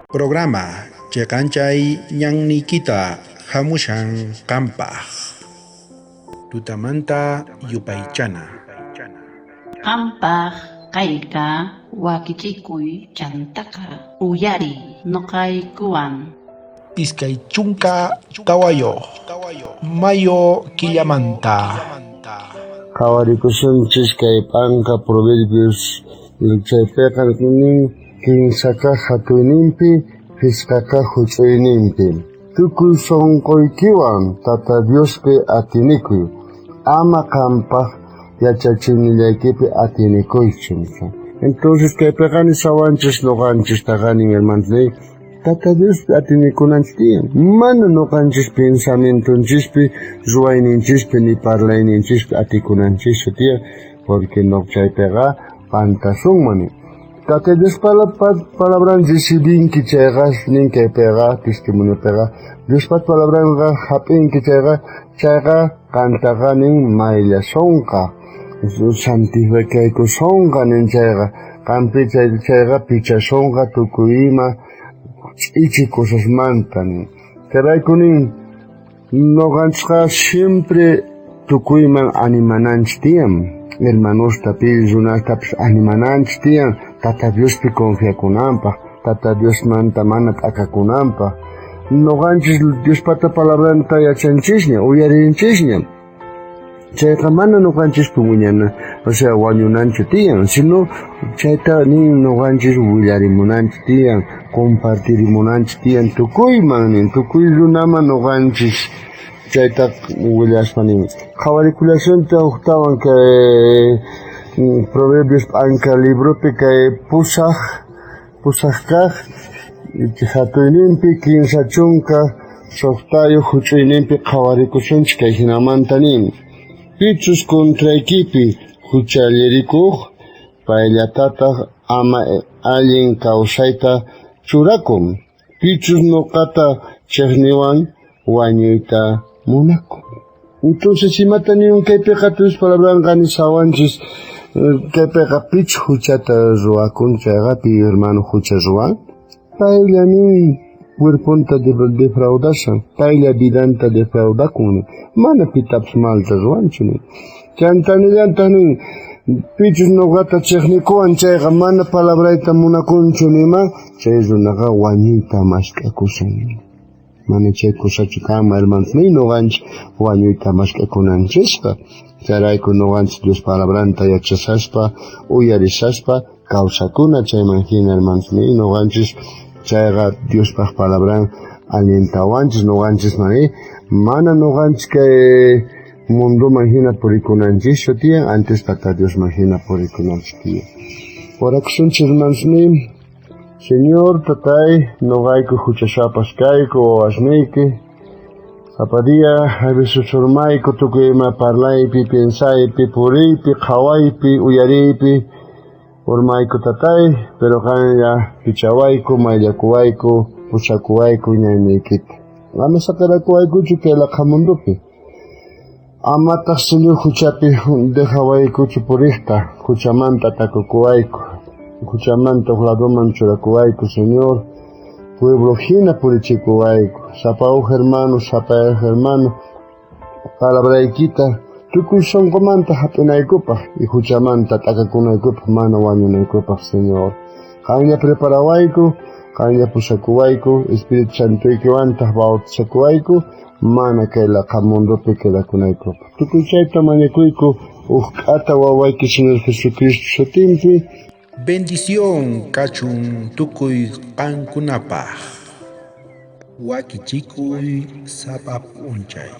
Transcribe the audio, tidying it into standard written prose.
Programa Cheqanchay ñannikita hamushan qampaq. Tutamanta yupaychana. Qampaq kayqa wakichikuy chantaka uyari noqaykuwan. Iskay chunka tawayo mayo killamanta. Qhawarikusunchis kay p'anqa proverbios chaypiqa kunin kinsaka hatuyninpi pichqaqa huch'uyninpi. Tukuy sunquykiwan Tata Diospi atinikuy, ama qampaq yachachimillaykipi atinikuychu. Entonces kaypiqa nisawanchis nuqanchis taqanin hermanos Tata Diospi atinikunanchis tiyan. Mana nuqanchis pensamientonchispi, ruwayninchispi ni parlayninchispi atikunanchis tiyan, porque chaypiqa pantasunmani. Tata Dios palabran decidinki chayqa nin kaypiqa testimoniopiqa Diospa palabranqa hap'inki chayqa kantaqa nin maylla sunqa, santificaykusunqa nin chayqa qanpi chayqa pichasunqa tukuy ima ch'ichi cosasmanta nin. Chayrayku nin nuqanchikqa siempre tukuyman animananchis tiyan, hermanostapis runastapis animananchis tiyan Tata Diospi confiakunanpaq, Tata Diosmanta mana t'akakunanpaq. Nuqanchis Diospata palabranta yachanchisña, uyarinchisña. Chayqa mana nuqanchispi wiñana, wañunanchu tiyan, sino chayta nin nuqanchis willarimunanchis tiyan, compartirimunanchis tiyan tukuyman nin, tukuy runaman nuqanchis chayta willashpa nin. Qhawarikulasunta uqtawan kay Proverbios p'anqa libropi kay pusaq kaq hatuyninpi kinsa chunka suqtayuq huch'uyninpi qhawarikusunchis kay hinamanta nin. Pichus kontraykipi huchallirikuq payllataq ama allin kawsayta churakun. Pichus nuqata chiqniwan wañuyta munakun. Entonces imata niyun kaypiqa Dios palabranqa nisawanchis kaypiqa pichu huchata ruwakun chayqa pi hermano hucha ruwan paylla nin cuerpunta defraudashan, paylla vidanta defraudakun, mana pitapas malta ruwanchu nin. Chantanillantaq nin pichus nuqata chiqnikuwan chayqa mana palabrayta munakunchu nima, chay runaqa wañuyta mashk'akusan. Mana chay kusachu kanman hermanos nuqanchis wañuyta mashk'akunanchisqa. Chayrayku nuqanchis Dios palabranta yachasaspa, uyarisaspa kawsakuna chayman hina hermanos nuqanchis chayqa Diospaq palabran alientawanchis nuqanchis mana nuqanchis kay munduman hina purikunanchis tiyan, antes Tata Diosman hina purikunanchis tiyan. Orakusunchis hermanos Señor Tatay, nuqayku huchashapas kayku wawasniyki, zapadia a veces urmayku tukuy ima parlaypi, pensaypi, puriypi, qhawaypi, uyariypi, urmayku Tatay, pero qanya pichawayku, mayllakuwayku, puchakuwayku ñayniykita. Ama saqirakuwaykuchu kay laqha mundupi. Amataq Señor huchapi dejawaykuchu puriqta, huchamanta takukuwayku. Kuchamanta ladoman churakuwayku Señor, pueblo hina purichikuwayku, sapawuq hermano, palabraykita tukuy sunqumanta hap'inaykupaq y huchamanta t'akakunaykupaq mana wañunaykupaq Señor. Qanya preparawayku, qanya pusakuwayku, Espíritu Santuykiwantaq bautizakuwayku, mana kay laqha mundupi quedakunaykupaq. Tukuy chayta mañakuyku uq k'ata wawayki Señor Jesucristo sutinpi. Bendición kachun tukuy qankunapaq. Wakichikuy sapa p'unchay.